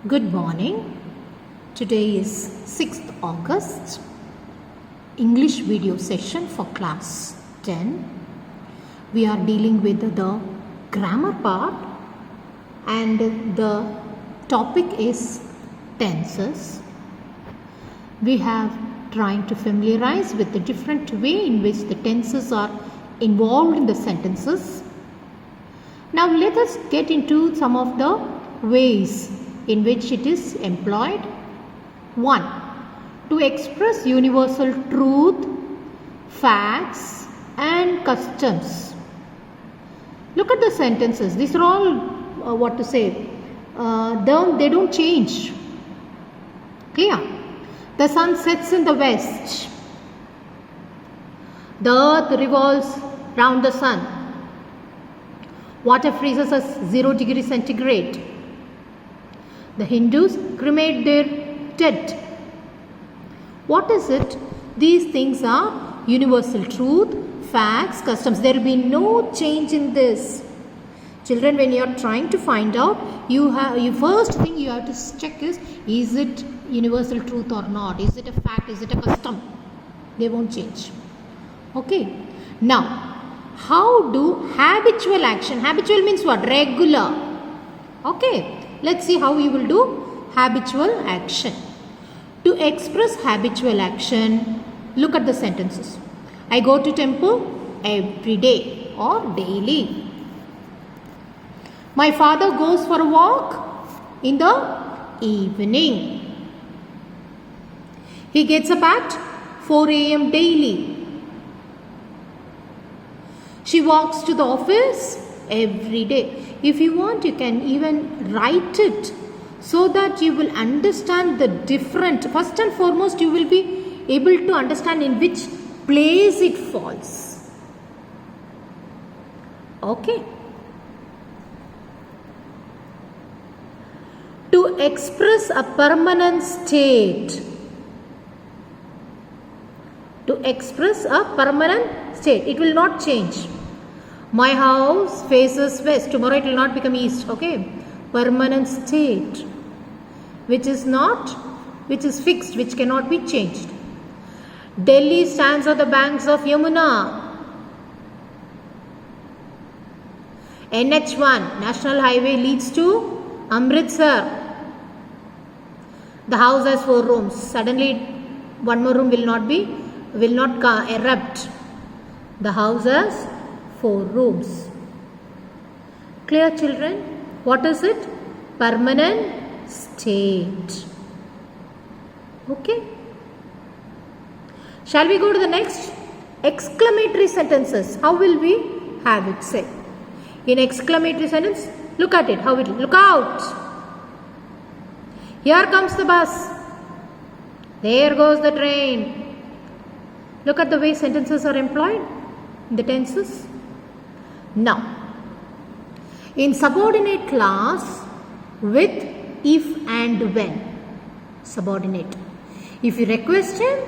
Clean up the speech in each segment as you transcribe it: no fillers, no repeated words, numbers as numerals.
Good morning. Today is 6th August, English video session for class 10. We are dealing with the grammar part and the topic is tenses. We have trying to familiarize with the different way in which the tenses are involved in the sentences. Now let us get into some of the ways in which it is employed. 1. To express universal truth, facts and customs. Look at the sentences. These are all they don't change. Clear? The sun sets in the west. The earth revolves round the sun. Water freezes at 0 degrees centigrade. The Hindus cremate their dead. What is it? These things are universal truth, facts, customs. There will be no change in this. Children, when you are trying to find out, first thing you have to check is it universal truth or not? Is it a fact? Is it a custom? They won't change. Okay. Now, how do habitual action? Habitual means what? Regular. Okay. Let's see how you will do habitual action. To express habitual action, look at the sentences. I go to temple every day or daily. My father goes for a walk in the evening. He gets up at 4 a.m. daily. She walks to the office every day. If you want, you can even write it so that you will understand the different. First and foremost, you will be able to understand in which place it falls. Okay. To express a permanent state. To express a permanent state. It will not change. My house faces west. Tomorrow it will not become east. Okay. Permanent state. Which is fixed, which cannot be changed. Delhi stands on the banks of Yamuna. NH1, National Highway, leads to Amritsar. The house has 4 rooms. Suddenly, one more room will not erupt. The house has 4 rooms. Clear, children? What is it? Permanent state. Okay. Shall we go to the next? Exclamatory sentences. How will we have it say? In exclamatory sentence, look at it. How it look out. Here comes the bus. There goes the train. Look at the way sentences are employed in the tenses. Now, in subordinate class with if and when. Subordinate. If you request him,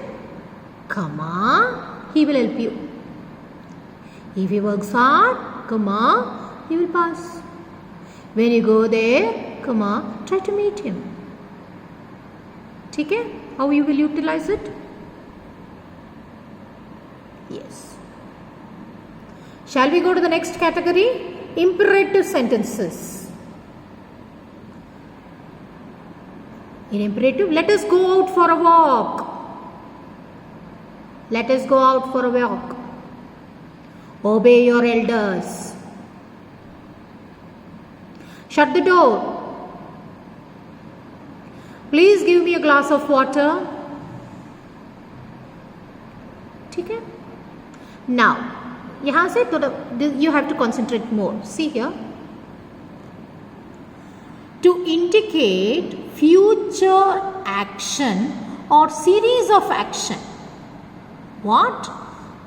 comma, he will help you. If he works hard, comma, he will pass. When you go there, comma, try to meet him. Okay? How you will utilize it? Yes. Shall we go to the next category? Imperative sentences. In imperative, let us go out for a walk. Let us go out for a walk. Obey your elders. Shut the door. Please give me a glass of water. Okay? Now, यहाँ से थोड़ा you have to concentrate more. See here. To indicate future action or series of action. What?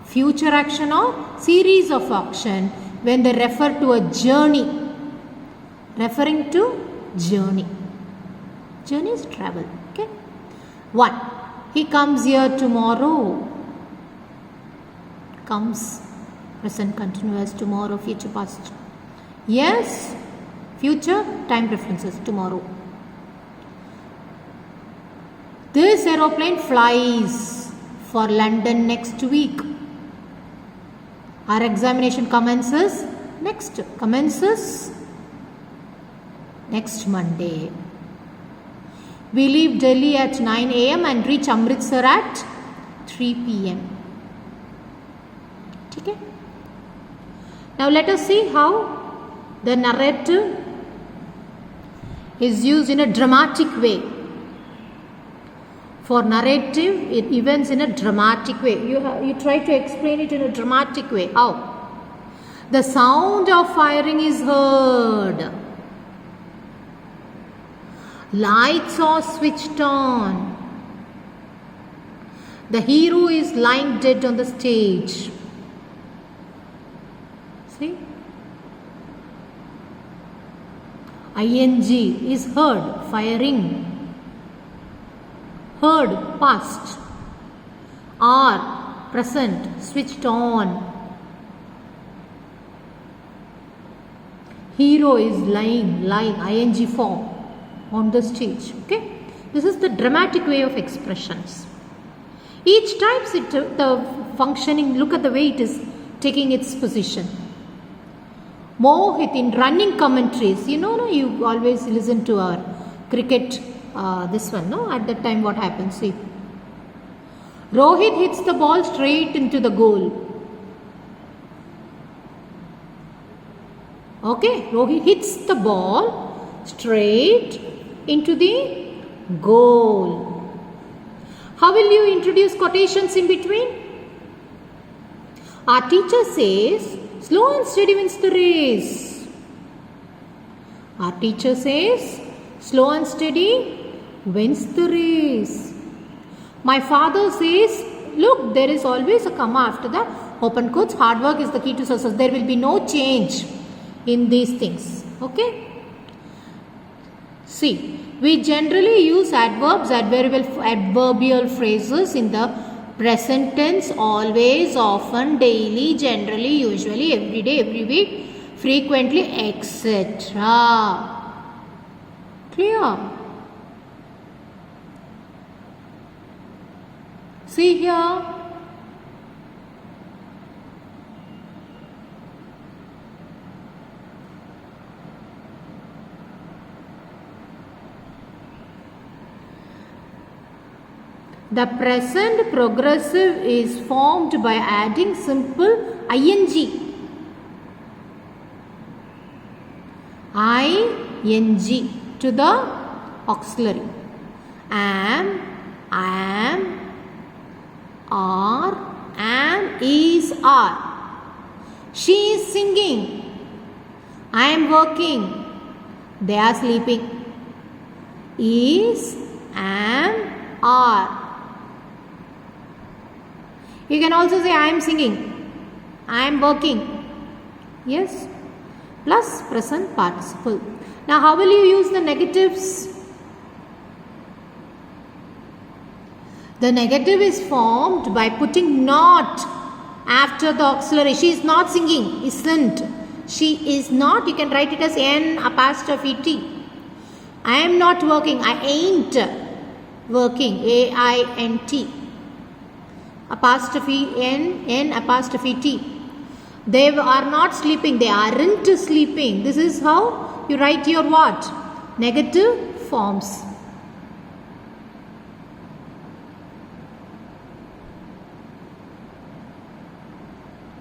Future action or series of action when they refer to a journey. Referring to journey. Journey is travel. Okay. 1. He comes here tomorrow. Comes. Present continuous, tomorrow, future, past. Yes. Future, time references, tomorrow. This aeroplane flies for London next week. Our examination commences next Monday. We leave Delhi at 9 a.m. and reach Amritsar at 3 p.m. Okay? Now let us see how the narrative is used in a dramatic way. For narrative events in a dramatic way. You try to explain it in a dramatic way. How? The sound of firing is heard. Lights are switched on. The hero is lying dead on the stage. See? ing is heard, firing. Heard, past. Are, present, switched on. Hero is lying, ing form on the stage. Okay? This is the dramatic way of expressions. Each types the functioning, look at the way it is taking its position. Mohit in running commentaries, you always listen to our cricket, this one, no? At that time what happens, see. Rohit hits the ball straight into the goal. Okay, Rohit hits the ball straight into the goal. How will you introduce quotations in between? Our teacher says, slow and steady wins the race. Our teacher says, slow and steady wins the race. My father says, look, there is always a comma after the open quotes. Hard work is the key to success. There will be no change in these things. Okay? See, we generally use adverbs, adverbial phrases in the present tense, always, often, daily, generally, usually, every day, every week, frequently, etc. Clear? See here. The present progressive is formed by adding simple ing. ing to the auxiliary. Am, are, is, are. She is singing. I am working. They are sleeping. Is, am, are. You can also say I am singing, I am working. Yes, plus present participle. Now how will you use the negatives? The negative is formed by putting not after the auxiliary. She is not singing, isn't. She is not, you can write it as N apostrophe T. I am not working, I ain't working, A-I-N-T. Apostrophe N apostrophe T. They are not sleeping, they aren't sleeping. This is how you write your what? Negative forms.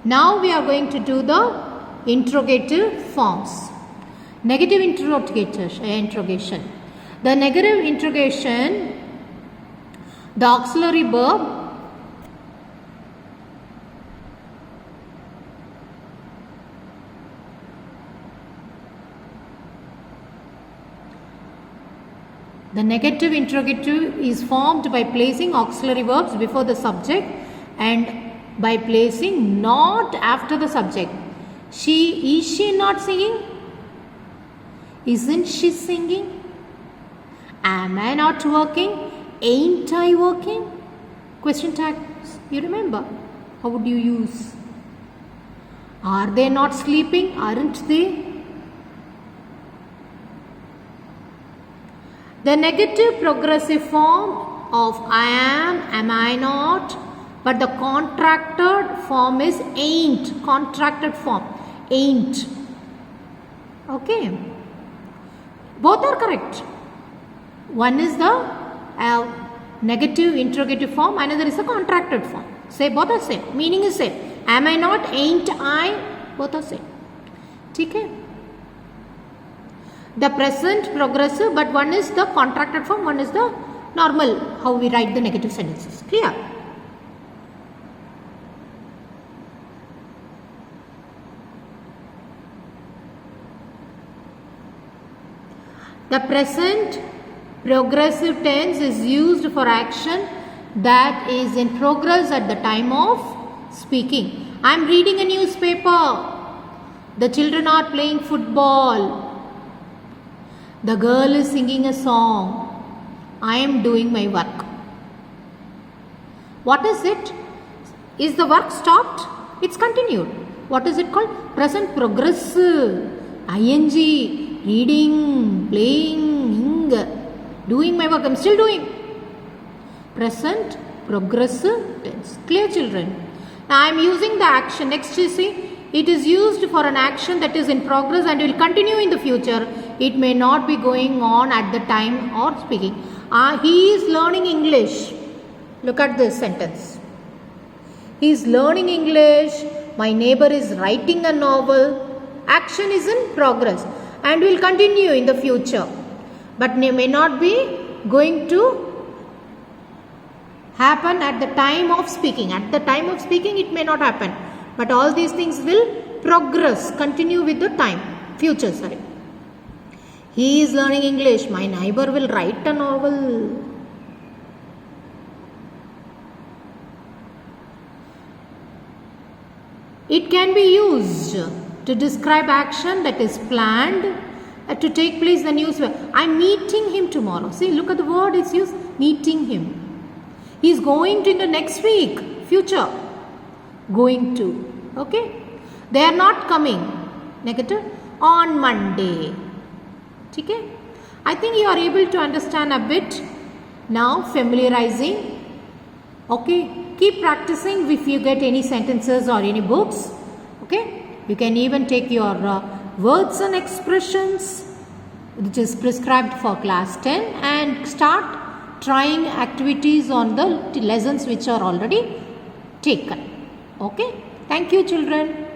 Now we are going to do the interrogative forms. Negative interrogation. The negative interrogation, the auxiliary verb, the negative interrogative is formed by placing auxiliary verbs before the subject and by placing not after the subject. Is she not singing? Isn't she singing? Am I not working? Ain't I working? Question tags, you remember? How would you use? Are they not sleeping? Aren't they? The negative progressive form of I am I not, but the contracted form is ain't, contracted form, ain't. Okay, both are correct. One is the negative interrogative form, another is the contracted form. Say both are same, meaning is same. Am I not, ain't I, both are same. Okay. The present progressive, but one is the contracted form, one is the normal, how we write the negative sentences. Clear? The present progressive tense is used for action that is in progress at the time of speaking. I am reading a newspaper. The children are playing football. The girl is singing a song. I am doing my work. What is it? Is the work stopped? It's continued. What is it called? Present progressive. ing. Reading, playing, doing my work. I am still doing. Present progressive tense. Clear, children? Now I am using the action. Next you see, it is used for an action that is in progress and will continue in the future. It may not be going on at the time or speaking. He is learning English. Look at this sentence. He is learning English. My neighbor is writing a novel. Action is in progress and will continue in the future, but may not be going to happen at the time of speaking. At the time of speaking it may not happen, but all these things will progress, continue with the time, future, sorry. He is learning English. My neighbor will write a novel. It can be used to describe action that is planned to take place in the news. I am meeting him tomorrow. See, look at the word it's used, meeting him. He is going to in the next week, future, going to. Okay, they are not coming, negative, on Monday. Okay, I think you are able to understand a bit now, familiarizing. Okay, keep practicing if you get any sentences or any books. Okay, you can even take your words and expressions which is prescribed for class 10 and start trying activities on the lessons which are already taken. Okay, thank you, children.